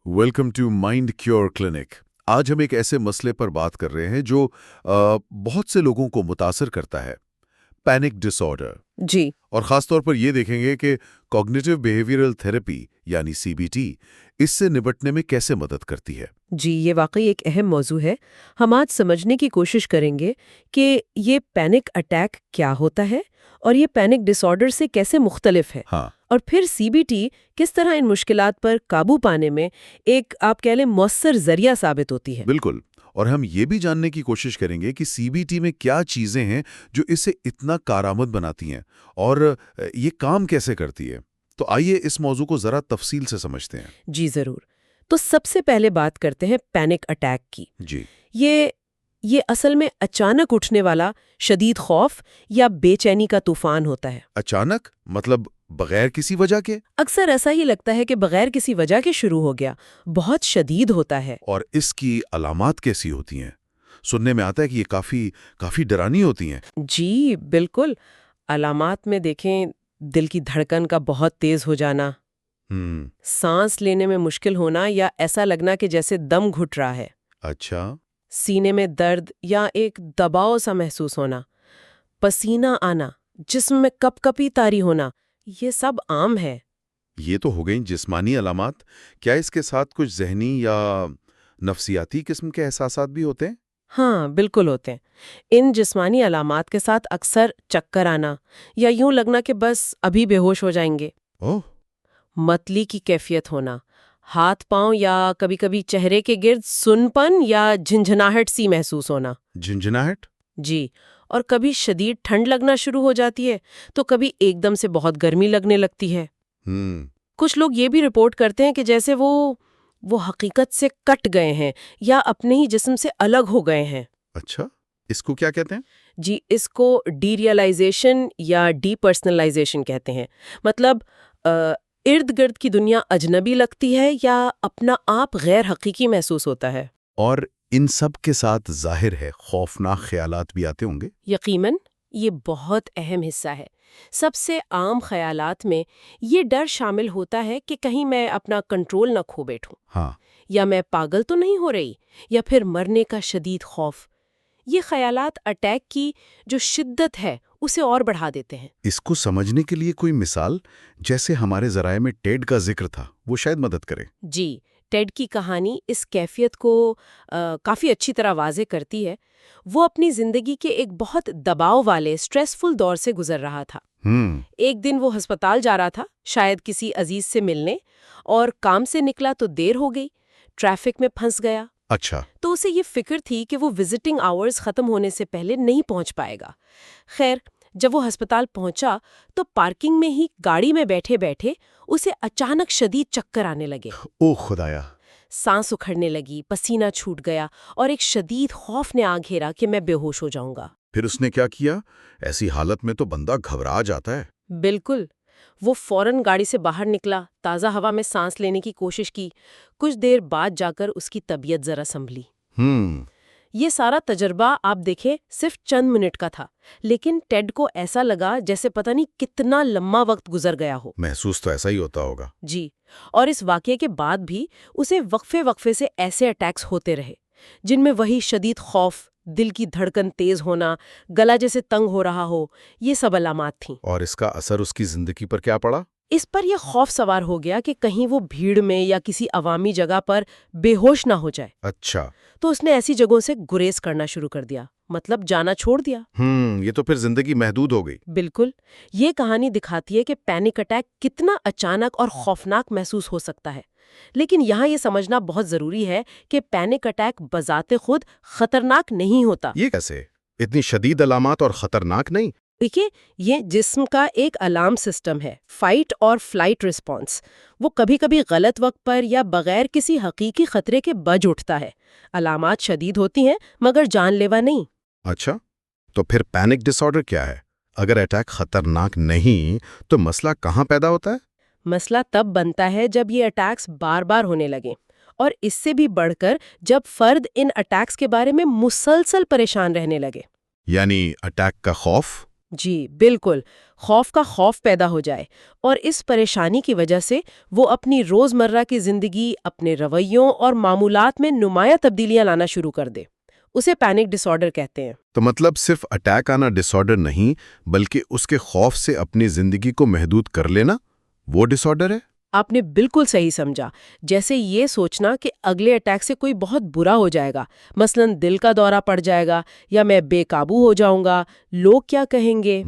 Welcome to Mind Cure clinic. آج ہم ایک ایسے مسئلے پر بات کر رہے ہیں جو بہت سے لوگوں کو متاثر کرتا ہے، پینک ڈس آرڈر۔ جی اور خاص طور پر یہ دیکھیں گے کہ کوگنیٹو بیہیویئرل تھراپی یعنی CBT اس سے نمٹنے میں کیسے مدد کرتی ہے۔ جی یہ واقعی ایک اہم موضوع ہے۔ ہم آج سمجھنے کی کوشش کریں گے کہ یہ پینک اٹیک کیا ہوتا ہے اور یہ پینک ڈس آرڈر سے کیسے مختلف ہے، ہاں، اور پھر CBT کس طرح ان مشکلات پر قابو پانے میں ایک آپ کہہ لیں مؤثر ذریعہ ثابت ہوتی ہے۔ بالکل۔ اور ہم یہ بھی جاننے کی کوشش کریں گے کہ CBT میں کیا چیزیں ہیں جو اسے اتنا کارآمد بناتی ہیں اور یہ کام کیسے کرتی ہے۔ تو آئیے اس موضوع کو ذرا تفصیل سے سمجھتے ہیں۔ جی ضرور۔ تو سب سے پہلے بات کرتے ہیں پینک اٹیک کی۔ جی، یہ اصل میں اچانک اٹھنے والا شدید خوف یا بے چینی کا طوفان ہوتا ہے۔ اچانک مطلب بغیر کسی وجہ کے؟ اکثر ایسا ہی لگتا ہے کہ بغیر کسی وجہ کے شروع ہو گیا، بہت شدید ہوتا ہے۔ اور اس کی علامات کیسی ہوتی ہیں؟ سننے میں آتا ہے کہ یہ کافی ڈرانی ہوتی ہیں۔ جی بالکل۔ علامات میں دیکھیں، دل کی دھڑکن کا بہت تیز ہو جانا، سانس لینے میں مشکل ہونا یا ایسا لگنا کہ جیسے دم گھٹ رہا ہے، اچھا، سینے میں درد یا ایک دباؤ سا محسوس ہونا، پسینہ آنا، جسم میں کپ کپی طاری ہونا، یہ سب عام ہے۔ یہ تو ہو گئیں جسمانی علامات۔ کیا اس کے ساتھ کچھ ذہنی یا نفسیاتی قسم کے احساسات بھی ہوتے ہیں؟ ہاں بالکل ہوتے ہیں۔ ان جسمانی علامات کے ساتھ اکثر چکر آنا یا یوں لگنا کہ بس ابھی بے ہوش ہو جائیں گے، اوہ، متلی کی کیفیت ہونا، ہاتھ پاؤں یا کبھی کبھی چہرے کے گرد سنپن یا جھنجھناہٹ سی محسوس ہونا۔ جھنجھناہٹ؟ جی، اور کبھی شدید ٹھنڈ لگنا شروع ہو جاتی ہے تو کبھی ایک دم سے بہت گرمی لگنے لگتی ہے۔ کچھ لوگ یہ بھی رپورٹ کرتے ہیں کہ جیسے وہ حقیقت سے کٹ گئے ہیں یا اپنے ہی جسم سے الگ ہو گئے ہیں۔ اچھا، اس کو کیا کہتے ہیں؟ جی اس کو ڈی ریئلائزیشن یا ڈی پرسنلائزیشن کہتے ہیں۔ مطلب ارد گرد کی دنیا اجنبی لگتی ہے یا اپنا آپ غیر حقیقی محسوس ہوتا ہے۔ اور ان سب کے ساتھ ظاہر ہے خوفناک خیالات بھی آتے ہوں گے؟ یقیناً یہ بہت اہم حصہ ہے۔ سب سے عام خیالات میں یہ ڈر شامل ہوتا ہے کہ کہیں میں اپنا کنٹرول نہ کھو بیٹھوں، ہاں، یا میں پاگل تو نہیں ہو رہی، یا پھر مرنے کا شدید خوف۔ یہ خیالات اٹیک کی جو شدت ہے اسے اور بڑھا دیتے ہیں۔ اس کو سمجھنے کے لیے کوئی مثال، جیسے ہمارے ذرائع میں ٹیڈ کا ذکر تھا، وہ شاید مدد کرے۔ جی ٹیڈ کی کہانی اس کیفیت کو کافی اچھی طرح واضح کرتی ہے۔ وہ اپنی زندگی کے ایک بہت دباؤ والے سٹریسفل دور سے گزر رہا تھا۔ ایک دن وہ ہسپتال جا رہا تھا، شاید کسی عزیز سے ملنے، اور کام سے نکلا تو دیر ہو گئی، ٹریفک میں پھنس گیا۔ اچھا، تو اسے یہ فکر تھی کہ وہ وزٹنگ آورز ختم ہونے سے پہلے نہیں پہنچ پائے گا۔ خیر جب وہ ہسپتال پہنچا تو پارکنگ میں ہی گاڑی میں بیٹھے بیٹھے اسے اچانک شدید چکر آنے لگے۔ او خدایا! سانس اکھڑنے لگی، پسینہ چھوٹ گیا، اور ایک شدید خوف نے آ گھیرا کہ میں بے ہوش ہو جاؤں گا۔ پھر اس نے کیا کیا؟ ایسی حالت میں تو بندہ گھبرا جاتا ہے۔ بالکل۔ وہ فوراً گاڑی سے باہر نکلا، تازہ ہوا میں سانس لینے کی کوشش کی۔ کچھ دیر بعد جا کر اس کی طبیعت ذرا سنبھلی۔ یہ سارا تجربہ آپ دیکھیں صرف چند منٹ کا تھا، لیکن ٹیڈ کو ایسا لگا جیسے پتہ نہیں کتنا لمبا وقت گزر گیا ہو۔ محسوس تو ایسا ہی ہوتا ہوگا۔ جی، اور اس واقعے کے بعد بھی اسے وقفے سے ایسے اٹیکس ہوتے رہے جن میں وہی شدید خوف، دل کی دھڑکن تیز ہونا، گلا جیسے تنگ ہو رہا ہو، یہ سب علامات تھیں۔ اور اس کا اثر اس کی زندگی پر کیا پڑا؟ اس پر یہ خوف سوار ہو گیا کہ کہیں وہ بھیڑ میں یا کسی عوامی جگہ پر بے ہوش نہ ہو جائے۔ اچھا، تو اس نے ایسی جگہوں سے گریز کرنا شروع کر دیا، مطلب جانا چھوڑ دیا۔ یہ تو پھر زندگی محدود ہو گئی۔ بالکل۔ یہ کہانی دکھاتی ہے کہ پینک اٹیک کتنا اچانک اور خوفناک محسوس ہو سکتا ہے، لیکن یہاں یہ سمجھنا بہت ضروری ہے کہ پینک اٹیک بذات خود خطرناک نہیں ہوتا۔ یہ کیسے؟ اتنی شدید علامات اور خطرناک نہیں؟ دیکھیے، یہ جسم کا ایک الارم سسٹم ہے، فائٹ اور فلائٹ رسپانس۔ وہ کبھی کبھی غلط وقت پر یا بغیر کسی حقیقی خطرے کے بج اٹھتا ہے۔ علامات شدید ہوتی ہیں مگر جان لیوا نہیں۔ اچھا، تو پھر پینک ڈس آرڈر کیا ہے؟ اگر اٹیک خطرناک نہیں تو مسئلہ کہاں پیدا ہوتا ہے؟ مسئلہ تب بنتا ہے جب یہ اٹیکس بار بار ہونے لگیں، اور اس سے بھی بڑھ کر جب فرد ان اٹیکس کے بارے میں مسلسل پریشان رہنے لگے۔ یعنی اٹیک کا خوف، جی بالکل، خوف کا خوف پیدا ہو جائے اور اس پریشانی کی وجہ سے وہ اپنی روزمرہ کی زندگی، اپنے رویوں اور معمولات میں نمایاں تبدیلیاں لانا شروع کر دے۔ اسے پینک ڈس آرڈر کہتے ہیں۔ تو مطلب صرف اٹیک آنا ڈس آرڈر نہیں، بلکہ اس کے خوف سے اپنی زندگی کو محدود کر لینا وہ ڈس آرڈر ہے؟ آپ نے بالکل صحیح سمجھا، جیسے یہ سوچنا کہ اگلے اٹیک سے کوئی بہت برا ہو جائے گا، مثلا دل کا دورہ پڑ جائے گا یا میں بے قابو ہو جاؤں گا، لوگ کیا کہیں گے۔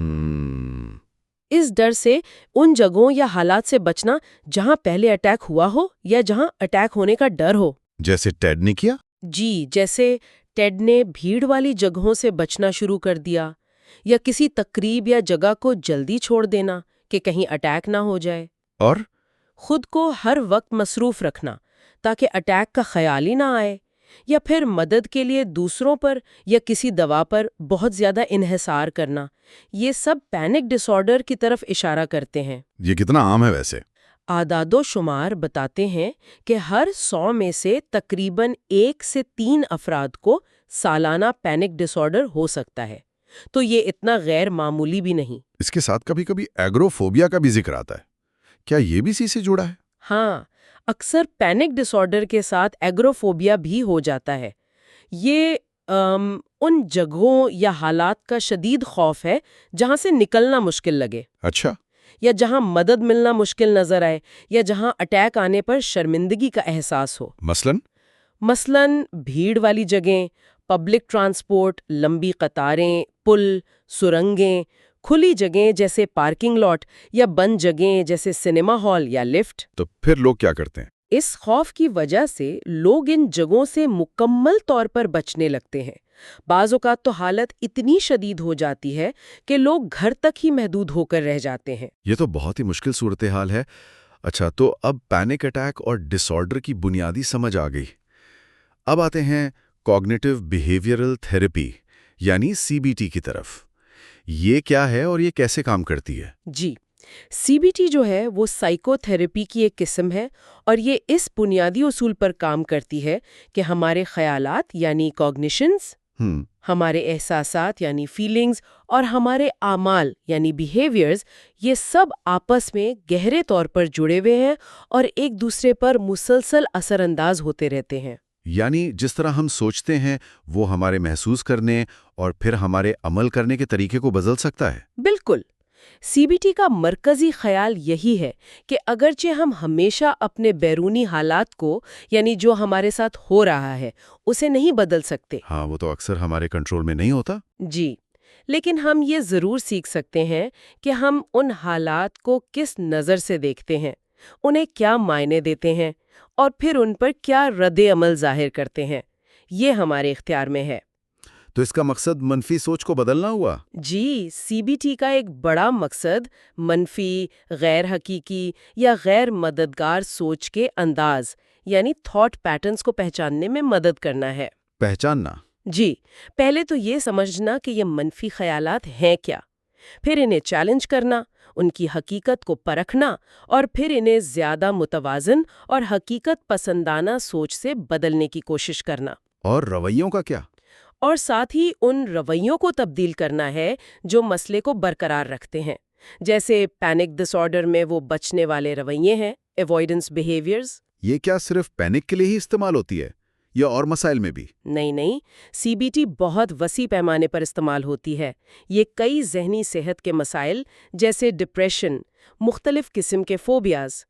اس ڈر سے ان جگہوں یا حالات سے بچنا جہاں پہلے اٹیک ہوا ہو یا جہاں اٹیک ہونے کا ڈر ہو۔ جیسے ٹیڈ نے کیا؟ جی، جیسے ٹیڈ نے بھیڑ والی جگہوں سے بچنا شروع کر دیا، یا کسی تقریب یا جگہ کو جلدی چھوڑ دینا کہ کہیں اٹیک نہ ہو جائے۔ اور خود کو ہر وقت مصروف رکھنا تاکہ اٹیک کا خیال ہی نہ آئے، یا پھر مدد کے لیے دوسروں پر یا کسی دوا پر بہت زیادہ انحصار کرنا، یہ سب پینک ڈس آرڈر کی طرف اشارہ کرتے ہیں۔ یہ کتنا عام ہے ویسے؟ اعداد و شمار بتاتے ہیں کہ ہر 100 میں سے تقریباً 1 سے 3 افراد کو سالانہ پینک ڈس آرڈر ہو سکتا ہے، تو یہ اتنا غیر معمولی بھی نہیں۔ اس کے ساتھ کبھی کبھی ایگروفوبیا کا بھی ذکر آتا ہے، کیا یہ بھی اسی سے جڑا ہے؟ ہاں، اکثر پینک ڈس آرڈر کے ساتھ ایگروفوبیا بھی ہو جاتا ہے۔ یہ ان جگہوں یا حالات کا شدید خوف ہے جہاں سے نکلنا مشکل لگے، اچھا، یا جہاں مدد ملنا مشکل نظر آئے، یا جہاں اٹیک آنے پر شرمندگی کا احساس ہو۔ مثلاً بھیڑ والی جگہیں، پبلک ٹرانسپورٹ، لمبی قطاریں، پل، سرنگیں، کھلی جگہیں جیسے پارکنگ لاٹ، یا بند جگہیں جیسے سنیما ہال یا لفٹ۔ تو پھر لوگ کیا کرتے ہیں؟ اس خوف کی وجہ سے لوگ ان جگہوں سے مکمل طور پر بچنے لگتے ہیں۔ بعض اوقات تو حالت اتنی شدید ہو جاتی ہے کہ لوگ گھر تک ہی محدود ہو کر رہ جاتے ہیں۔ یہ تو بہت ہی مشکل صورتحال ہے۔ اچھا، تو اب پینک اٹیک اور ڈس آرڈر کی بنیادی سمجھ آ گئی۔ اب آتے ہیں کوگنیٹو بیہیویئرل تھراپی یعنی CBT کی طرف۔ یہ کیا ہے اور یہ کیسے کام کرتی ہے؟ جی، CBT جو ہے وہ سائیکو تھراپی کی ایک قسم ہے، اور یہ اس بنیادی اصول پر کام کرتی ہے کہ ہمارے خیالات یعنی کوگنیشنز، ہمارے احساسات یعنی فیلنگز، اور ہمارے اعمال یعنی بیہیویئرز، یہ سب آپس میں گہرے طور پر جڑے ہوئے ہیں اور ایک دوسرے پر مسلسل اثر انداز ہوتے رہتے ہیں۔ یعنی جس طرح ہم سوچتے ہیں وہ ہمارے محسوس کرنے اور پھر ہمارے عمل کرنے کے طریقے کو بدل سکتا ہے۔ بالکل، CBT کا مرکزی خیال یہی ہے کہ اگرچہ ہم ہمیشہ اپنے بیرونی حالات کو، یعنی جو ہمارے ساتھ ہو رہا ہے، اسے نہیں بدل سکتے۔ ہاں، وہ تو اکثر ہمارے کنٹرول میں نہیں ہوتا۔ جی، لیکن ہم یہ ضرور سیکھ سکتے ہیں کہ ہم ان حالات کو کس نظر سے دیکھتے ہیں، انہیں کیا معنی دیتے ہیں، اور پھر ان پر کیا رد عمل ظاہر کرتے ہیں۔ یہ ہمارے اختیار میں ہے۔ تو اس کا مقصد منفی سوچ کو بدلنا ہوا؟ جی، CBT کا ایک بڑا مقصد منفی، غیر حقیقی یا غیر مددگار سوچ کے انداز یعنی تھاٹ پیٹرنز کو پہچاننے میں مدد کرنا ہے۔ پہچاننا؟ جی، پہلے تو یہ سمجھنا کہ یہ منفی خیالات ہیں کیا، پھر انہیں چیلنج کرنا، ان کی حقیقت کو پرکھنا، اور پھر انہیں زیادہ متوازن اور حقیقت پسندانہ سوچ سے بدلنے کی کوشش کرنا۔ اور رویوں کا کیا؟ اور ساتھ ہی ان رویوں کو تبدیل کرنا ہے جو مسئلے کو برقرار رکھتے ہیں، جیسے پینک ڈس آرڈر میں وہ بچنے والے رویے ہیں، ایوائیڈنس بیہیویئرز۔ یہ کیا صرف پینک کے لیے ہی استعمال ہوتی ہے یا اور مسائل میں بھی؟ نہیں، CBT بہت وسیع پیمانے پر استعمال ہوتی ہے۔ یہ کئی ذہنی صحت کے مسائل جیسے ڈپریشن، مختلف قسم کے فوبیاز،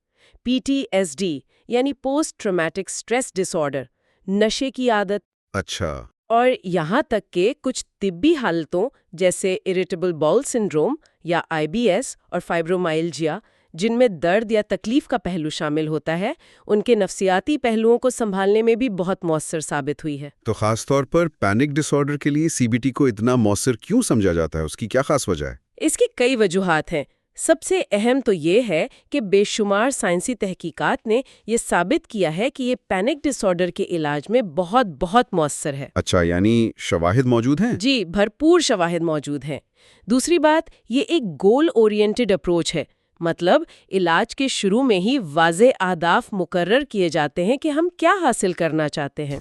PTSD یعنی post traumatic stress dis order, نشے کی عادت، اچھا، اور یہاں تک کہ کچھ طبی حالتوں جیسے اریٹیبل باؤل سنڈروم یا IBS اور فائبرومائلجیا، جن میں درد یا تکلیف کا پہلو شامل ہوتا ہے، ان کے نفسیاتی پہلوؤں کو سنبھالنے میں بھی بہت مؤثر ثابت ہوئی ہے۔ تو خاص طور پر پینک ڈس آرڈر کے لیے CBT کو اتنا مؤثر کیوں سمجھا جاتا ہے؟ اس کی کیا خاص وجہ ہے؟ اس کی کئی وجوہات ہیں۔ سب سے اہم تو یہ ہے کہ بے شمار سائنسی تحقیقات نے یہ ثابت کیا ہے کہ یہ پینک ڈس آرڈر کے علاج میں بہت مؤثر ہے۔ اچھا، یعنی شواہد موجود ہیں؟ جی، بھرپور شواہد موجود ہیں۔ دوسری بات، یہ ایک گول اورینٹڈ اپروچ ہے، مطلب علاج کے شروع میں ہی واضح اہداف مقرر کیے جاتے ہیں کہ ہم کیا حاصل کرنا چاہتے ہیں۔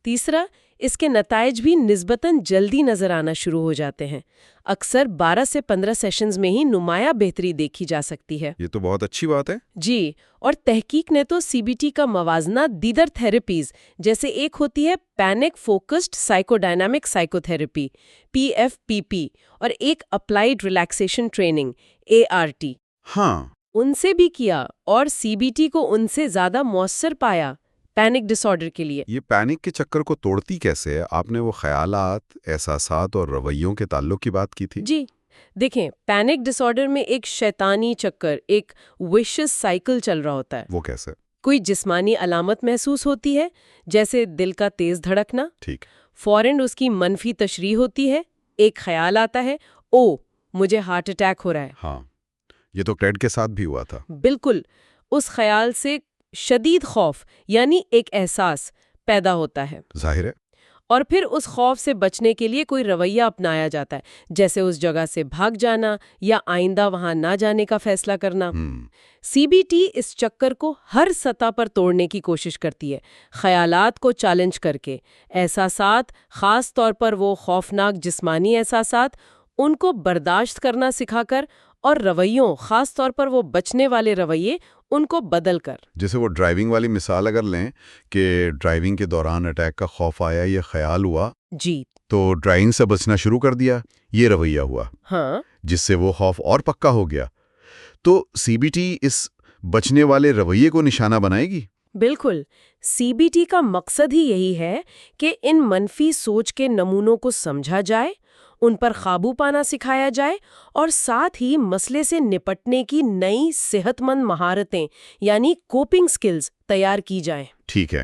تیسرا، اس کے نتائج بھی نسبتاً جلدی نظر آنا شروع ہو جاتے ہیں۔ اکثر 12 سے 15 سیشنز میں ہی نمایاں بہتری دیکھی جا سکتی ہے۔ یہ تو بہت اچھی بات ہے۔ جی، اور تحقیق نے تو سی بی ٹی کا موازنہ دیگر تھراپیز جیسے ایک ہوتی ہے panic focused psycho dynamic psycho therapy PFPP اور ایک اپلائیڈ ریلیکسیشن ٹریننگ ART، ہاں، ان سے بھی کیا اور سی بی ٹی کو ان سے زیادہ مؤثر پایا پینک ڈس آرڈر کے لیے۔ یہ پینک کے چکر کو توڑتی کیسے ہے؟ آپ نے وہ خیالات، احساسات اور رویوں کے تعلق کی بات کی تھی۔ جی دیکھیں، پینک ڈس آرڈر میں ایک شیطانی چکر، ایک ویشس سائیکل چل رہا ہوتا ہے۔ وہ کیسے؟ کوئی جسمانی علامت محسوس ہوتی ہے، جیسے دل کا تیز دھڑکنا، ٹھیک۔ فوراً اس کی منفی تشریح ہوتی ہے، ایک خیال آتا ہے، او مجھے ہارٹ اٹیک ہو رہا ہے۔ ہاں، یہ تو ٹیڈ کے ساتھ بھی ہوا تھا۔ بالکل، اس خیال سے شدید خوف یعنی ایک احساس پیدا ہوتا ہے، ظاہر ہے۔ اور پھر اس خوف سے بچنے کے لیے کوئی رویہ اپنایا جاتا ہے، جیسے اس جگہ سے بھاگ جانا یا آئندہ وہاں نہ جانے کا فیصلہ کرنا۔ سی بی ٹی اس چکر کو ہر سطح پر توڑنے کی کوشش کرتی ہے، خیالات کو چیلنج کر کے، احساسات، خاص طور پر وہ خوفناک جسمانی احساسات، ان کو برداشت کرنا سکھا کر، اور رویوں، خاص طور پر وہ بچنے والے رویے، ان کو بدل کر۔ جیسے وہ ڈرائیونگ والی مثال اگر لیں کہ ڈرائیونگ کے دوران اٹیک کا خوف آیا، یہ خیال ہوا، جی، تو ڈرائیونگ سے بچنا شروع کر دیا، یہ رویہ ہوا، ہاں، جس سے وہ خوف اور پکا ہو گیا۔ تو سی بی ٹی اس بچنے والے رویے کو نشانہ بنائے گی؟ بالکل۔ سی بی ٹی کا مقصد ہی یہی ہے کہ ان منفی سوچ کے نمونوں کو سمجھا جائے، ان پر قابو پانا سکھایا جائے، اور ساتھ ہی مسئلے سے نپٹنے کی نئی صحت مند مہارتیں یعنی کوپنگ سکلز تیار کی جائیں۔ ٹھیک ہے۔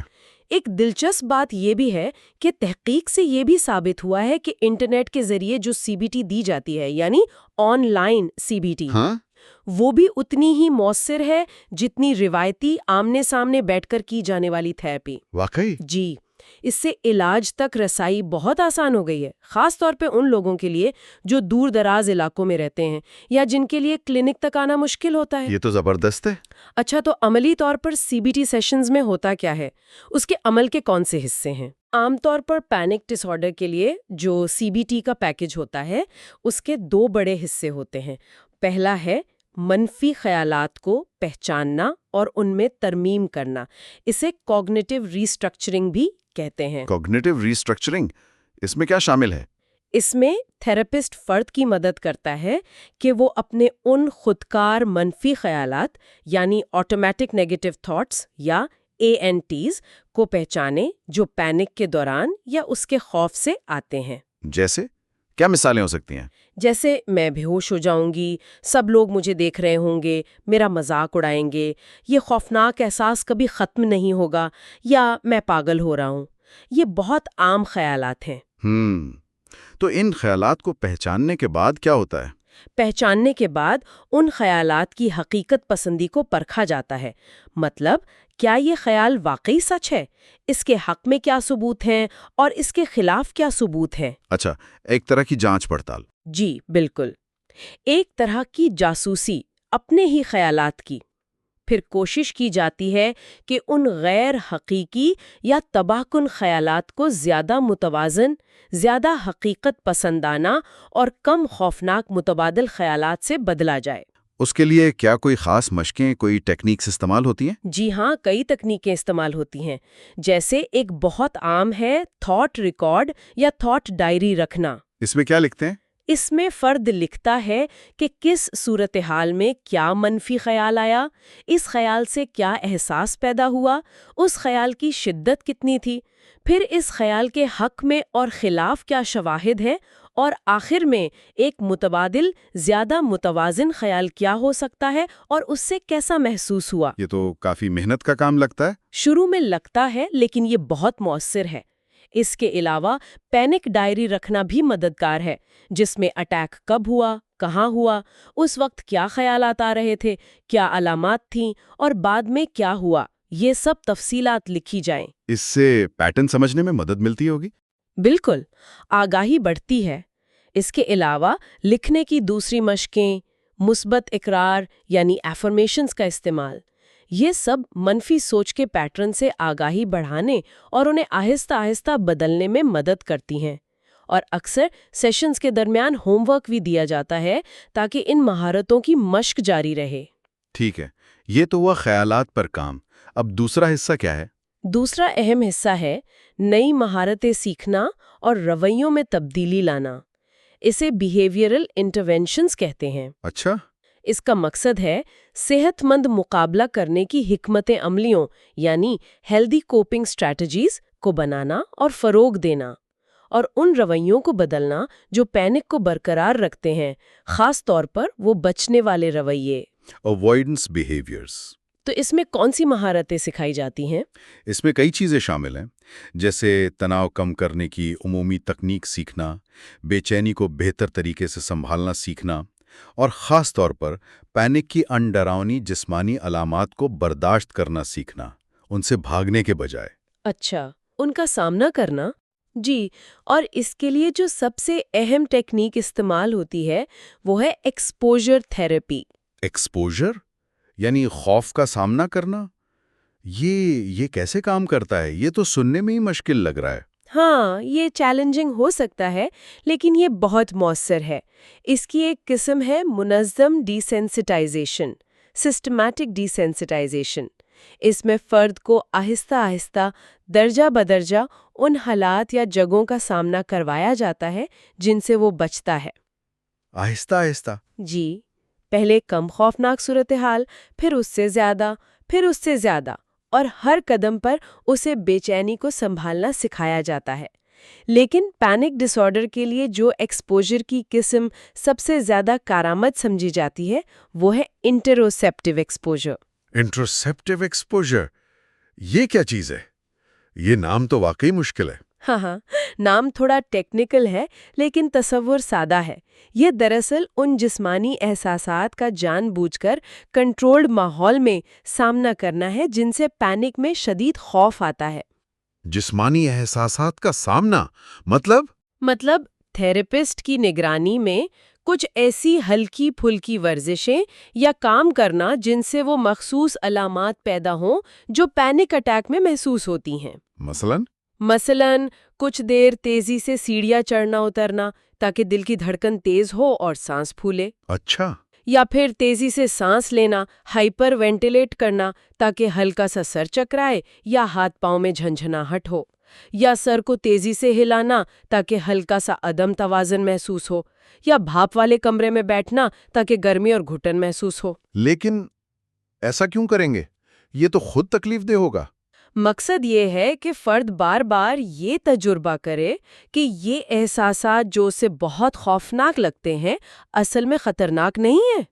ایک دلچسپ بات یہ بھی ہے کہ تحقیق سے یہ بھی ثابت ہوا ہے کہ انٹرنیٹ کے ذریعے جو سی بی ٹی دی جاتی ہے، یعنی online C B T, ہاں، وہ بھی اتنی ہی مؤثر ہے جتنی روایتی آمنے سامنے بیٹھ کر کی جانے والی تھراپی۔ واقعی؟ جی، اس سے علاج تک رسائی بہت آسان ہو گئی ہے، خاص طور پہ ان لوگوں کے لیے جو دور دراز علاقوں میں رہتے ہیں یا جن کے لیے کلینک تک آنا مشکل ہوتا ہے۔ یہ تو زبردست ہے۔ اچھا، تو عملی طور پر سی بی ٹی سیشنز میں ہوتا کیا ہے؟ اس کے عمل کے کون سے حصے ہیں؟ عام طور پر پینک ڈس آرڈر کے لیے جو سی بی ٹی کا پیکج ہوتا ہے، اس کے 2 بڑے حصے ہوتے ہیں۔ پہلا ہے منفی خیالات کو پہچاننا اور ان میں ترمیم کرنا، اسے کوگنیٹو ریسٹرکچرنگ بھی کہتے ہیں۔ کوگنیٹو ریسٹرکچرنگ، اس میں کیا شامل ہے؟ اس میں تھراپسٹ فرد کی مدد کرتا ہے کہ وہ اپنے ان خودکار منفی خیالات یعنی آٹومیٹک نیگیٹو تھاٹس یا ANTs کو پہچانے جو پینک کے دوران یا اس کے خوف سے آتے ہیں۔ جیسے کیا مثالیں ہو سکتی ہیں؟ جیسے میں بے ہوش ہو جاؤں گی، سب لوگ مجھے دیکھ رہے ہوں گے، میرا مذاق اڑائیں گے، یہ خوفناک احساس کبھی ختم نہیں ہوگا، یا میں پاگل ہو رہا ہوں۔ یہ بہت عام خیالات ہیں۔ تو ان خیالات کو پہچاننے کے بعد کیا ہوتا ہے؟ پہچاننے کے بعد ان خیالات کی حقیقت پسندی کو پرکھا جاتا ہے، مطلب کیا یہ خیال واقعی سچ ہے، اس کے حق میں کیا ثبوت ہیں اور اس کے خلاف کیا ثبوت ہیں۔ اچھا، ایک طرح کی جانچ پڑتال۔ جی بالکل، ایک طرح کی جاسوسی اپنے ہی خیالات کی۔ پھر کوشش کی جاتی ہے کہ ان غیر حقیقی یا تباہ کن خیالات کو زیادہ متوازن، زیادہ حقیقت پسندانہ اور کم خوفناک متبادل خیالات سے بدلا جائے۔ اس کے لیے کیا کوئی خاص مشقیں، کوئی ٹیکنیکس استعمال ہوتی ہیں؟ جی ہاں، کئی تکنیکیں استعمال ہوتی ہیں، جیسے ایک بہت عام ہے تھاٹ ریکارڈ یا تھاٹ ڈائری رکھنا۔ اس میں کیا لکھتے ہیں؟ اس میں فرد لکھتا ہے کہ کس صورتحال میں کیا منفی خیال آیا، اس خیال سے کیا احساس پیدا ہوا، اس خیال کی شدت کتنی تھی، پھر اس خیال کے حق میں اور خلاف کیا شواہد ہیں، اور آخر میں ایک متبادل، زیادہ متوازن خیال کیا ہو سکتا ہے اور اس سے کیسا محسوس ہوا۔ یہ تو کافی محنت کا کام لگتا ہے۔ شروع میں لگتا ہے، لیکن یہ بہت مؤثر ہے۔ اس کے علاوہ پینک ڈائری رکھنا بھی مددگار ہے، جس میں اٹیک کب ہوا، کہاں ہوا، اس وقت کیا خیالات آ رہے تھے، کیا علامات تھیں، اور بعد میں کیا ہوا، یہ سب تفصیلات لکھی جائیں۔ اس سے پیٹرن سمجھنے میں مدد ملتی ہوگی؟ بالکل، آگاہی بڑھتی ہے۔ اس کے علاوہ لکھنے کی دوسری مشقیں، مثبت اقرار یعنی ایفرمیشنز کا استعمال، یہ سب منفی سوچ کے پیٹرن سے آگاہی بڑھانے اور انہیں آہستہ آہستہ بدلنے میں مدد کرتی ہیں، اور اکثر سیشنز کے درمیان ہوم ورک بھی دیا جاتا ہے تاکہ ان مہارتوں کی مشق جاری رہے۔ ٹھیک ہے، یہ تو ہوا خیالات پر کام۔ اب دوسرا حصہ کیا ہے؟ دوسرا اہم حصہ ہے نئی مہارتیں سیکھنا اور رویوں میں تبدیلی لانا۔ اسے بیہیویئرل انٹرونشنز کہتے ہیں۔ اچھا، اس کا مقصد ہے صحت مند مقابلہ کرنے کی حکمت عملیوں یعنی ہیلدی کوپنگ اسٹریٹجیز کو بنانا اور فروغ دینا، اور ان رویوں کو بدلنا جو پینک کو برقرار رکھتے ہیں، خاص طور پر وہ بچنے والے رویے۔ اوائیڈنس بیہیویئرز۔ تو اس میں کون سی مہارتیں سکھائی جاتی ہیں؟ اس میں کئی چیزیں شامل ہیں، جیسے تناؤ کم کرنے کی عمومی تکنیک سیکھنا، بے چینی کو بہتر طریقے سے سنبھالنا سیکھنا، اور خاص طور پر پینک کی ڈراؤنی جسمانی علامات کو برداشت کرنا سیکھنا، ان سے بھاگنے کے بجائے۔ اچھا، ان کا سامنا کرنا۔ جی، اور اس کے لیے جو سب سے اہم ٹیکنیک استعمال ہوتی ہے وہ ہے ایکسپوژر تھراپی۔ ایکسپوژر یعنی خوف کا سامنا کرنا؟ یہ کیسے کام کرتا ہے؟ یہ تو سننے میں ہی مشکل لگ رہا ہے۔ ہاں، یہ چیلنجنگ ہو سکتا ہے لیکن یہ بہت مؤثر ہے۔ اس کی ایک قسم ہے منظم desensitization, systematic desensitization. اس میں فرد کو آہستہ آہستہ درجہ بدرجہ ان حالات یا جگہوں کا سامنا کروایا جاتا ہے جن سے وہ بچتا ہے۔ آہستہ آہستہ؟ جی، پہلے کم خوفناک صورتحال، پھر اس سے زیادہ، پھر اس سے زیادہ، اور ہر قدم پر اسے بے چینی کو سنبھالنا سکھایا جاتا ہے۔ لیکن پینک ڈس آرڈر کے لیے جو ایکسپوژر کی قسم سب سے زیادہ کارآمد سمجھی جاتی ہے وہ ہے انٹروسیپٹیو ایکسپوژر۔ انٹروسیپٹیو ایکسپوژر، یہ کیا چیز ہے؟ یہ نام تو واقعی مشکل ہے۔ ہاں، نام تھوڑا ٹیکنیکل ہے لیکن تصور سادہ ہے۔ یہ دراصل ان جسمانی احساسات کا جان بوجھ کر کنٹرولڈ ماحول میں سامنا کرنا ہے جن سے پینک میں شدید خوف آتا ہے۔ جسمانی احساسات کا سامنا مطلب تھراپسٹ کی نگرانی میں کچھ ایسی ہلکی پھلکی ورزشیں یا کام کرنا جن سے وہ مخصوص علامات پیدا ہوں جو پینک اٹیک میں محسوس ہوتی ہیں۔ مثلاً کچھ دیر تیزی سے سیڑھیاں چڑھنا اترنا تاکہ دل کی دھڑکن تیز ہو اور سانس پھولے۔ اچھا۔ یا پھر تیزی سے سانس لینا، ہائپر وینٹیلیٹ کرنا تاکہ ہلکا سا سر چکرائے یا ہاتھ پاؤں میں جھنجھناہٹ ہو، یا سر کو تیزی سے ہلانا تاکہ ہلکا سا عدم توازن محسوس ہو، یا بھاپ والے کمرے میں بیٹھنا تاکہ گرمی اور گھٹن محسوس ہو۔ لیکن ایسا کیوں کریں گے؟ یہ تو خود تکلیف دہ ہوگا۔ مقصد یہ ہے کہ فرد بار بار یہ تجربہ کرے کہ یہ احساسات جو اسے بہت خوفناک لگتے ہیں اصل میں خطرناک نہیں ہیں۔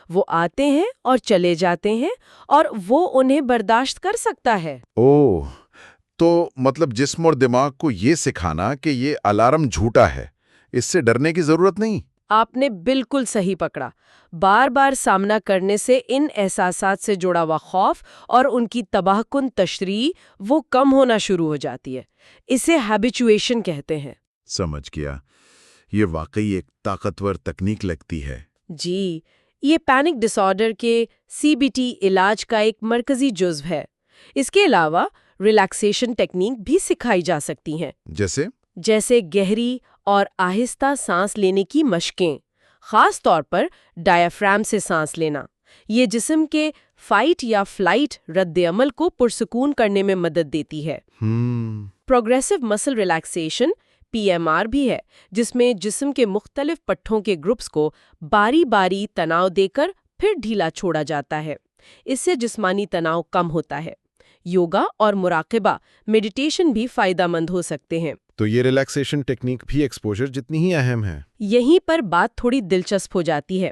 وہ آتے ہیں اور چلے جاتے ہیں اور وہ انہیں برداشت کر سکتا ہے۔ اوہ، تو مطلب جسم اور دماغ کو یہ سکھانا کہ یہ الارم جھوٹا ہے، اس سے ڈرنے کی ضرورت نہیں۔ آپ نے بالکل صحیح پکڑا۔ بار بار سامنا کرنے سے ان احساسات سے جڑا ہوا خوف اور ان کی تباہ کن تشریح وہ کم ہونا شروع ہو جاتی ہے۔ اسے ہیبیچویشن کہتے ہیں۔ سمجھ گیا، یہ واقعی ایک طاقتور تکنیک لگتی ہے۔ جی، یہ پینک ڈس آرڈر کے CBT علاج کا ایک مرکزی جزو ہے۔ اس کے علاوہ ریلیکسیشن ٹیکنیک بھی سکھائی جا سکتی ہیں، جیسے گہری اور آہستہ سانس لینے کی مشقیں، خاص طور پر ڈایافرام سے سانس لینا۔ یہ جسم کے فائٹ یا فلائٹ رد عمل کو پرسکون کرنے میں مدد دیتی ہے۔ پروگریسو مسل ریلیکسیشن PMR بھی ہے، جس میں جسم کے مختلف پٹھوں کے گروپس کو باری باری تناؤ دے کر پھر ڈھیلا چھوڑا جاتا ہے۔ اس سے جسمانی تناؤ کم ہوتا ہے۔ یوگا اور مراقبہ میڈیٹیشن بھی فائدہ مند ہو سکتے ہیں۔ تو یہ ریلیکسیشن ٹیکنیک بھی ایکسپوژر جتنی ہی اہم ہے۔ یہیں پر بات تھوڑی دلچسپ ہو جاتی ہے۔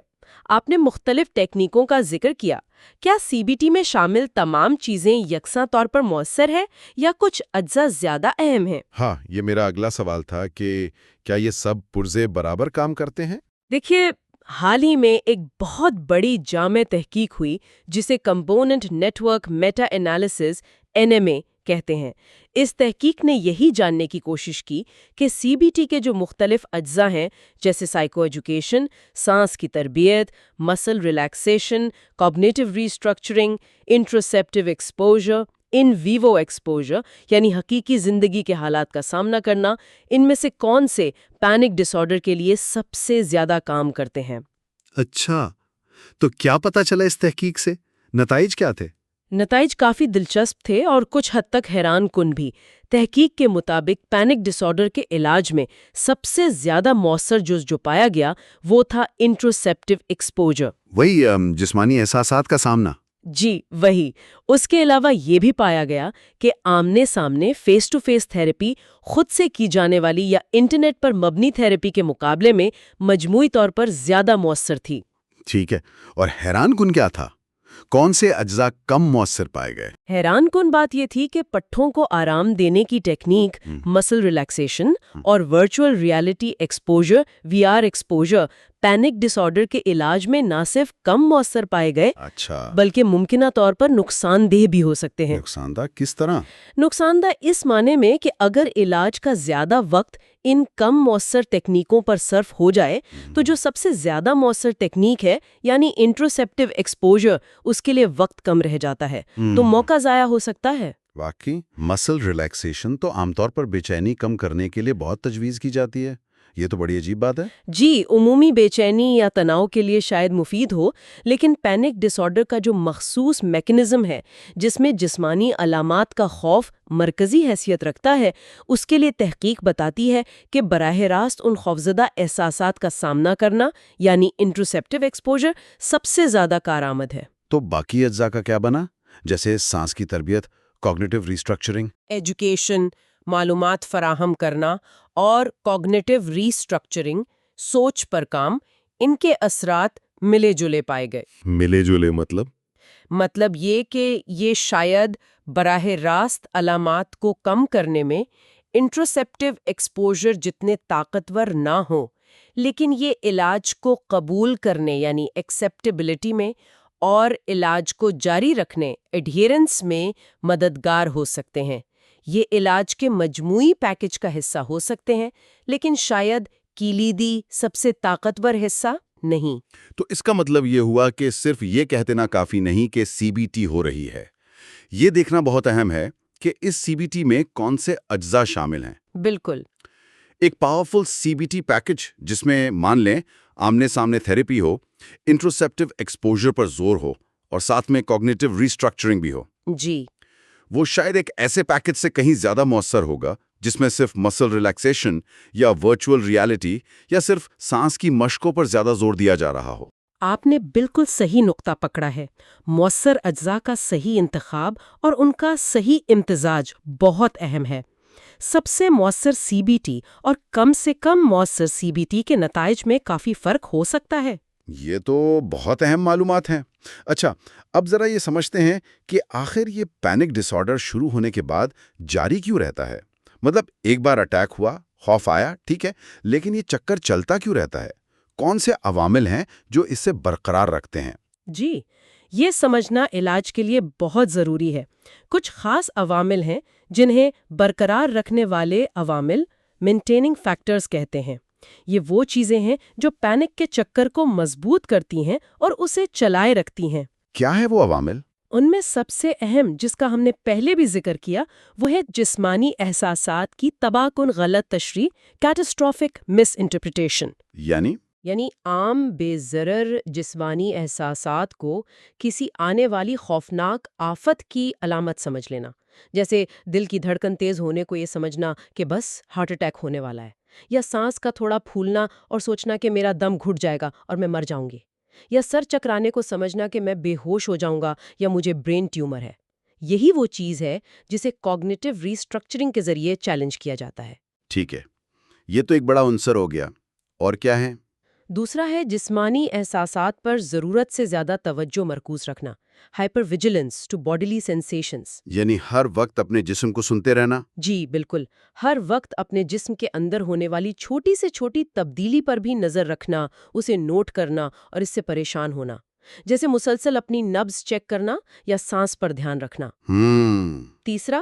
آپ نے مختلف ٹیکنیکوں کا ذکر کیا۔ کیا CBT میں شامل تمام چیزیں یکساں طور پر مؤثر ہے یا کچھ اجزاء زیادہ اہم ہیں؟ ہاں، یہ میرا اگلا سوال تھا کہ کیا یہ سب پرزے برابر کام کرتے ہیں؟ دیکھیے، حال ہی میں ایک بہت بڑی جامع تحقیق ہوئی جسے component network meta analysis NMA کہتے ہیں۔ اس تحقیق نے یہی جاننے کی کوشش کی کہ سی بی ٹی کے جو مختلف اجزاء ہیں جیسے سائیکو ایجوکیشن، سانس کی تربیت، مسل ریلیکسیشن، کوگنیٹو ریسٹرکچرنگ، انٹروسیپٹیو ایکسپوجر، ان ویوو ایکسپوجر یعنی حقیقی زندگی کے حالات کا سامنا کرنا، ان میں سے کون سے پینک ڈس آرڈر کے لیے سب سے زیادہ کام کرتے ہیں۔ اچھا، تو کیا پتا چلا اس تحقیق سے؟ نتائج کیا تھے؟ نتائج کافی دلچسپ تھے اور کچھ حد تک حیران کن بھی۔ تحقیق کے مطابق پینک ڈس آرڈر کے علاج میں سب سے زیادہ مؤثر جز جو پایا گیا وہ تھا انٹروسیپٹیو ایکسپوجر۔ وہی جسمانی احساسات کا سامنا۔ جی وہی۔ اس کے علاوہ یہ بھی پایا گیا کہ آمنے سامنے فیس ٹو فیس تھراپی خود سے کی جانے والی یا انٹرنیٹ پر مبنی تھراپی کے مقابلے میں مجموعی طور پر زیادہ مؤثر تھی۔ ٹھیک ہے، اور حیران کن کیا تھا؟ کون سے اجزاء کم مؤثر پائے گئے؟ حیران کن بات یہ تھی کہ پٹھوں کو آرام دینے کی ٹیکنیک مسل ریلیکسیشن اور virtual reality exposure V R exposure panic disorder کے علاج میں نہ صرف کم مؤثر پائے گئے اچھا، بلکہ ممکنہ طور پر نقصان دہ بھی ہو سکتے ہیں۔ نقصان دہ کس طرح؟ نقصان دہ اس معنی میں کہ اگر علاج کا زیادہ وقت ان کم مؤثر تکنیکوں پر صرف ہو جائے تو جو سب سے زیادہ مؤثر تکنیک ہے یعنی انٹروسیپٹیو ایکسپوجر اس کے لیے وقت کم رہ جاتا ہے تو موقع ضائع ہو سکتا ہے۔ واقعی مسل ریلیکسیشن تو عام طور پر بے چینی کم کرنے کے لیے بہت تجویز کی جاتی ہے، یہ تو بڑی عجیب بات ہے۔ جی، عمومی بے چینی یا تناؤ کے لیے شاید مفید ہو، لیکن پینک ڈس آرڈر کا جو مخصوص میکنزم ہے جس میں جسمانی علامات کا خوف مرکزی حیثیت رکھتا ہے، اس کے لیے تحقیق بتاتی ہے کہ براہ راست ان خوفزدہ احساسات کا سامنا کرنا یعنی انٹروسیپٹیو ایکسپوجر سب سے زیادہ کارآمد ہے۔ تو باقی اجزاء کا کیا بنا، جیسے سانس کی تربیت، کوگنیٹو ریسٹرکچرنگ؟ ایجوکیشن، معلومات فراہم کرنا اور کوگنیٹو ریسٹرکچرنگ، سوچ پر کام، ان کے اثرات ملے جلے پائے گئے۔ ملے جلے مطلب یہ کہ یہ شاید براہ راست علامات کو کم کرنے میں انٹروسیپٹیو ایکسپوجر جتنے طاقتور نہ ہوں، لیکن یہ علاج کو قبول کرنے یعنی ایکسیپٹیبلٹی میں اور علاج کو جاری رکھنے ایڈہیرنس میں مددگار ہو سکتے ہیں۔ یہ علاج کے مجموعی پیکج کا حصہ ہو سکتے ہیں لیکن شاید کلیدی سب سے طاقتور حصہ نہیں۔ تو اس کا مطلب یہ ہوا کہ صرف یہ کہتے نہ کافی نہیں کہ سی بی ٹی ہو رہی ہے، یہ دیکھنا بہت اہم ہے کہ اس سی بی ٹی میں کون سے اجزاء شامل ہیں۔ بالکل۔ ایک powerful C B T package جس میں مان لیں آمنے سامنے تھراپی ہو، انٹروسیپٹیو ایکسپوجر پر زور ہو اور ساتھ میں کوگنیٹو ریسٹرکچرنگ بھی ہو، جی، وہ شاید ایک ایسے پیکج سے کہیں زیادہ مؤثر ہوگا جس میں صرف مسل ریلیکسیشن یا ورچوئل ریالٹی یا صرف سانس کی مشقوں پر زیادہ زور دیا جا رہا ہو۔ آپ نے بالکل صحیح نقطہ پکڑا ہے۔ مؤثر اجزاء کا صحیح انتخاب اور ان کا صحیح امتزاج بہت اہم ہے۔ سب سے مؤثر سی بی ٹی اور کم سے کم مؤثر سی بی ٹی کے نتائج میں کافی فرق ہو سکتا ہے۔ یہ تو بہت اہم معلومات ہیں۔ اچھا، اب ذرا یہ سمجھتے ہیں کہ آخر یہ پینک ڈس آرڈر شروع ہونے کے بعد جاری کیوں رہتا ہے؟ مطلب ایک بار اٹیک ہوا، خوف آیا، ٹھیک ہے، لیکن یہ چکر چلتا کیوں رہتا ہے؟ کون سے عوامل ہیں جو اس سے برقرار رکھتے ہیں؟ جی، یہ سمجھنا علاج کے لیے بہت ضروری ہے۔ کچھ خاص عوامل ہیں جنہیں برقرار رکھنے والے عوامل مینٹیننگ فیکٹرز کہتے ہیں۔ یہ وہ چیزیں ہیں جو پینک کے چکر کو مضبوط کرتی ہیں اور اسے چلائے رکھتی ہیں۔ کیا ہے وہ عوامل؟ ان میں سب سے اہم جس کا ہم نے پہلے بھی ذکر کیا وہ ہے جسمانی احساسات کی تباہ کن غلط تشریح، کیٹاسٹرافک مس انٹرپریٹیشن۔ یعنی عام بے ضرر جسمانی احساسات کو کسی آنے والی خوفناک آفت کی علامت سمجھ لینا، جیسے دل کی دھڑکن تیز ہونے کو یہ سمجھنا کہ بس ہارٹ اٹیک ہونے والا ہے، یا سانس کا تھوڑا پھولنا اور سوچنا کہ میرا دم گھٹ جائے گا اور میں مر جاؤں گی، یا سر چکرانے کو سمجھنا کہ میں بے ہوش ہو جاؤں گا یا مجھے برین ٹیومر ہے۔ یہی وہ چیز ہے جسے کوگنیٹو ریسٹرکچرنگ کے ذریعے چیلنج کیا جاتا ہے۔ ٹھیک ہے، یہ تو ایک بڑا عنصر ہو گیا۔ اور کیا ہے؟ دوسرا ہے جسمانی احساسات پر ضرورت سے زیادہ توجہ مرکوز رکھنا، hypervigilance to bodily sensations. یعنی ہر وقت اپنے جسم کو سنتے رہنا؟ جی بالکل، ہر وقت اپنے جسم کے اندر ہونے والی چھوٹی سے چھوٹی تبدیلی پر بھی نظر رکھنا، اسے نوٹ کرنا اور اس سے پریشان ہونا، جیسے مسلسل اپنی نبض چیک کرنا یا سانس پر دھیان رکھنا۔ تیسرا،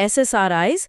SSRIs,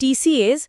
TCAs,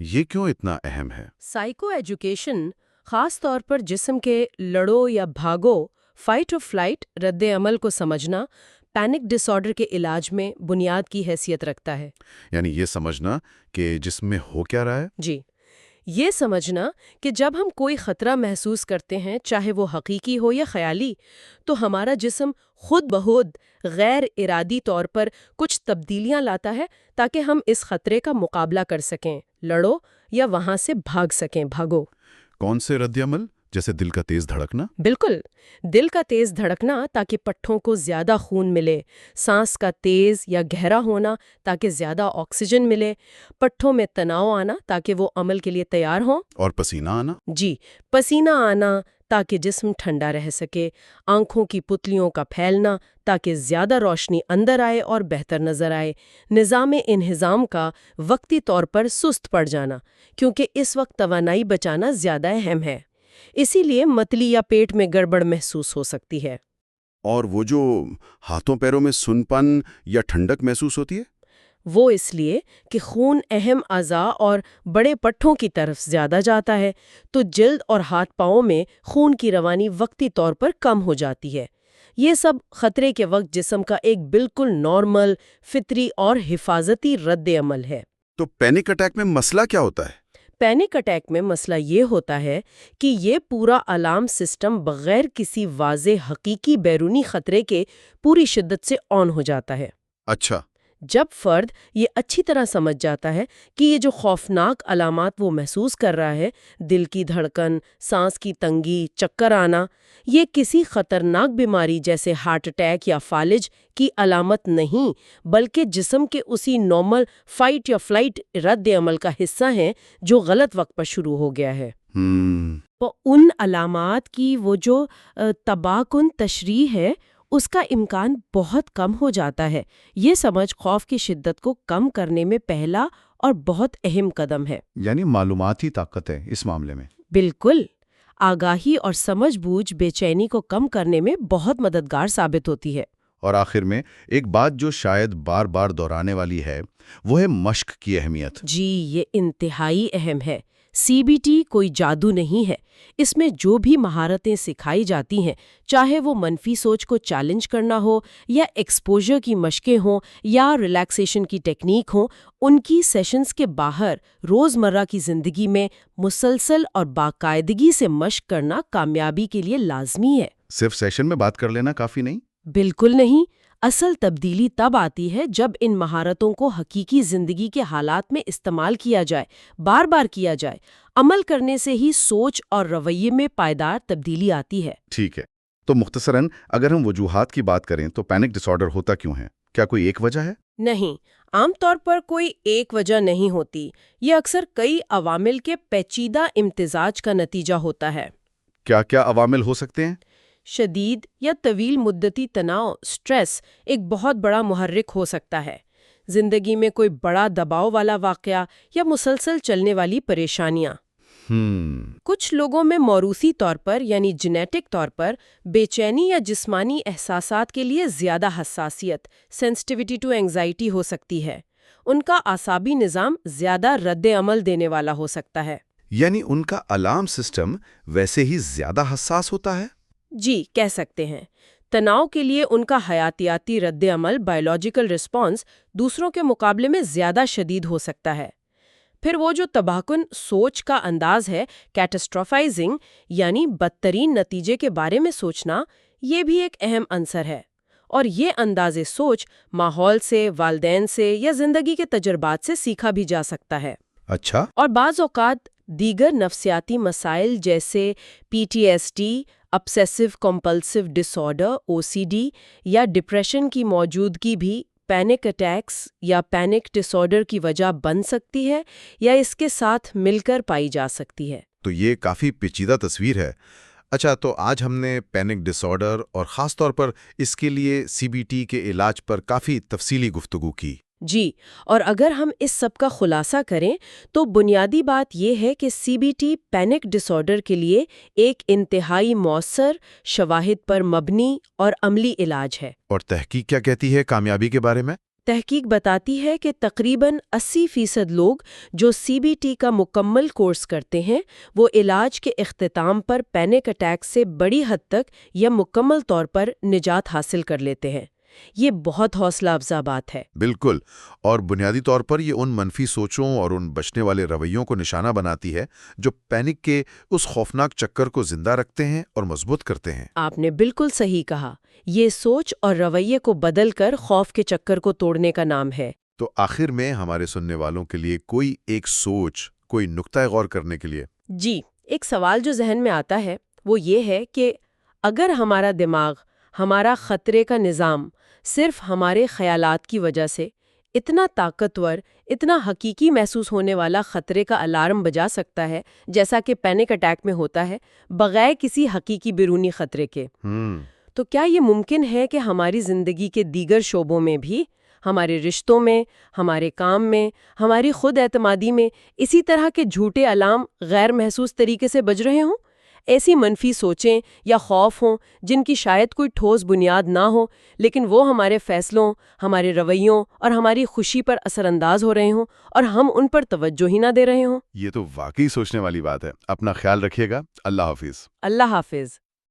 یہ کیوں اتنا اہم ہے؟ سائیکو ایجوکیشن خاص طور پر جسم کے لڑو یا بھاگو، فائٹ اور فلائٹ رد عمل کو سمجھنا پینک ڈس آرڈر کے علاج میں بنیاد کی حیثیت رکھتا ہے۔ یعنی یہ سمجھنا کہ جسم میں ہو کیا رہا ہے؟ جی، یہ سمجھنا کہ جب ہم کوئی خطرہ محسوس کرتے ہیں، چاہے وہ حقیقی ہو یا خیالی، تو ہمارا جسم خود بخود غیر ارادی طور پر کچھ تبدیلیاں لاتا ہے تاکہ ہم اس خطرے کا مقابلہ کر سکیں، لڑو یا وہاں سے بھاگ سکیں، بھاگو۔ کون سے رد عمل؟ جیسے دل کا تیز دھڑکنا؟ بالکل، دل کا تیز دھڑکنا تاکہ پٹھوں کو زیادہ خون ملے، سانس کا تیز یا گہرا ہونا تاکہ زیادہ آکسیجن ملے، پٹھوں میں تناؤ آنا تاکہ وہ عمل کے لیے تیار ہوں، اور پسینہ آنا؟ جی، پسینہ آنا تاکہ جسم ٹھنڈا رہ سکے، آنکھوں کی پتلیوں کا پھیلنا تاکہ زیادہ روشنی اندر آئے اور بہتر نظر آئے، نظام انہضام کا وقتی طور پر سست پڑ جانا، کیونکہ اس وقت توانائی بچانا زیادہ اہم ہے، اسی لیے متلی یا پیٹ میں گڑبڑ محسوس ہو سکتی ہے۔ اور وہ جو ہاتھوں پیروں میں سنپن یا ٹھنڈک محسوس ہوتی ہے؟ وہ اس لیے کہ خون اہم اعضاء اور بڑے پٹھوں کی طرف زیادہ جاتا ہے، تو جلد اور ہاتھ پاؤں میں خون کی روانی وقتی طور پر کم ہو جاتی ہے۔ یہ سب خطرے کے وقت جسم کا ایک بالکل نارمل، فطری اور حفاظتی رد عمل ہے۔ تو پینک اٹیک میں مسئلہ کیا ہوتا ہے؟ پینک اٹیک میں مسئلہ یہ ہوتا ہے کہ یہ پورا الارم سسٹم بغیر کسی واضح حقیقی بیرونی خطرے کے پوری شدت سے آن ہو جاتا ہے۔ اچھا۔ جب فرد یہ اچھی طرح سمجھ جاتا ہے کہ یہ جو خوفناک علامات وہ محسوس کر رہا ہے، دل کی دھڑکن، سانس کی تنگی، چکر آنا، یہ کسی خطرناک بیماری جیسے ہارٹ اٹیک یا فالج کی علامت نہیں، بلکہ جسم کے اسی نارمل فائٹ یا فلائٹ رد عمل کا حصہ ہیں جو غلط وقت پر شروع ہو گیا ہے۔ تو ان علامات کی وہ جو تباہ کن تشریح ہے، اس کا امکان بہت کم ہو جاتا ہے۔ یہ سمجھ خوف کی شدت کو کم کرنے میں پہلا اور بہت اہم قدم ہے۔ یعنی معلوماتی طاقت ہے اس معاملے میں۔ بالکل، آگاہی اور سمجھ بوجھ بے چینی کو کم کرنے میں بہت مددگار ثابت ہوتی ہے۔ اور آخر میں ایک بات جو شاید بار بار دہرانے والی ہے، وہ ہے مشق کی اہمیت۔ جی، یہ انتہائی اہم ہے۔ سی بی ٹی کوئی جادو نہیں ہے، اس میں جو بھی مہارتیں سکھائی جاتی ہیں، چاہے وہ منفی سوچ کو چیلنج کرنا ہو یا ایکسپوژر کی مشقیں ہوں یا ریلیکسیشن کی ٹیکنیک ہوں، ان کی سیشنز کے باہر روزمرہ کی زندگی میں مسلسل اور باقاعدگی سے مشق کرنا کامیابی کے لیے لازمی ہے۔ صرف سیشن میں بات کر لینا کافی نہیں؟ بالکل نہیں، اصل تبدیلی تب آتی ہے جب ان مہارتوں کو حقیقی زندگی کے حالات میں استعمال کیا جائے، بار بار کیا جائے۔ عمل کرنے سے ہی سوچ اور رویے میں پائیدار تبدیلی آتی ہے۔ ٹھیک ہے، تو مختصراً اگر ہم وجوہات کی بات کریں تو پینک ڈس آرڈر ہوتا کیوں ہے؟ کیا کوئی ایک وجہ ہے؟ نہیں، عام طور پر کوئی ایک وجہ نہیں ہوتی، یہ اکثر کئی عوامل کے پیچیدہ امتزاج کا نتیجہ ہوتا ہے۔ کیا کیا عوامل ہو سکتے ہیں؟ شدید یا طویل مدتی تناؤ، سٹریس ایک بہت بڑا محرک ہو سکتا ہے۔ زندگی میں کوئی بڑا دباؤ والا واقعہ یا مسلسل چلنے والی پریشانیاں۔ کچھ لوگوں میں موروثی طور پر یعنی جینیٹک طور پر بے چینی یا جسمانی احساسات کے لیے زیادہ حساسیت، سینسٹیویٹی ٹو اینگزائٹی ہو سکتی ہے۔ ان کا اعصابی نظام زیادہ رد عمل دینے والا ہو سکتا ہے۔ یعنی ان کا الارم سسٹم ویسے ہی زیادہ حساس ہوتا ہے؟ جی، کہہ سکتے ہیں۔ تناؤ کے لیے ان کا حیاتیاتی رد عمل، بائیولوجیکل رسپانس، دوسروں کے مقابلے میں زیادہ شدید ہو سکتا ہے۔ پھر وہ جو تباہ کن سوچ کا انداز ہے، کیٹاسٹروفائزنگ، یعنی بدترین نتیجے کے بارے میں سوچنا، یہ بھی ایک اہم عنصر ہے۔ اور یہ انداز سوچ ماحول سے، والدین سے یا زندگی کے تجربات سے سیکھا بھی جا سکتا ہے۔ اچھا۔ اور بعض اوقات دیگر نفسیاتی مسائل جیسے P T S D, obsessive compulsive disorder OCD یا ڈپریشن کی موجودگی بھی پینک اٹیکس یا پینک ڈس آرڈر کی وجہ بن سکتی ہے یا اس کے ساتھ مل کر پائی جا سکتی ہے۔ تو یہ کافی پیچیدہ تصویر ہے۔ اچھا، تو آج ہم نے پینک ڈس آرڈر اور خاص طور پر اس کے لیے سی بی ٹی کے علاج پر کافی تفصیلی گفتگو کی۔ جی، اور اگر ہم اس سب کا خلاصہ کریں تو بنیادی بات یہ ہے کہ سی B T panic disorder کے لیے ایک انتہائی مؤثر، شواہد پر مبنی اور عملی علاج ہے۔ اور تحقیق کیا کہتی ہے کامیابی کے بارے میں؟ تحقیق بتاتی ہے کہ تقریباً 80% لوگ جو CBT کا مکمل کورس کرتے ہیں وہ علاج کے اختتام پر پینک اٹیک سے بڑی حد تک یا مکمل طور پر نجات حاصل کر لیتے ہیں۔ یہ بہت حوصلہ افزا بات ہے۔ بالکل، اور بنیادی طور پر یہ ان منفی سوچوں اور ان بچنے والے رویوں کو نشانہ بناتی ہے جو پینک کے اس خوفناک چکر کو زندہ رکھتے ہیں اور مضبوط کرتے ہیں۔ آپ نے بالکل صحیح کہا، یہ سوچ اور رویے کو بدل کر خوف کے چکر کو توڑنے کا نام ہے۔ تو آخر میں ہمارے سننے والوں کے لیے کوئی ایک سوچ، کوئی نقطہ غور کرنے کے لیے؟ جی، ایک سوال جو ذہن میں آتا ہے وہ یہ ہے کہ اگر ہمارا دماغ، ہمارا خطرے کا نظام صرف ہمارے خیالات کی وجہ سے اتنا طاقتور، اتنا حقیقی محسوس ہونے والا خطرے کا الارم بجا سکتا ہے جیسا کہ پینک اٹیک میں ہوتا ہے، بغیر کسی حقیقی بیرونی خطرے کے، تو کیا یہ ممکن ہے کہ ہماری زندگی کے دیگر شعبوں میں بھی، ہمارے رشتوں میں، ہمارے کام میں، ہماری خود اعتمادی میں اسی طرح کے جھوٹے الارم غیر محسوس طریقے سے بج رہے ہوں؟ ایسی منفی سوچیں یا خوف ہوں جن کی شاید کوئی ٹھوس بنیاد نہ ہو، لیکن وہ ہمارے فیصلوں، ہمارے رویوں اور ہماری خوشی پر اثر انداز ہو رہے ہوں اور ہم ان پر توجہ ہی نہ دے رہے ہوں؟ یہ تو واقعی سوچنے والی بات ہے۔ اپنا خیال رکھیے گا۔ اللہ حافظ۔ اللہ حافظ۔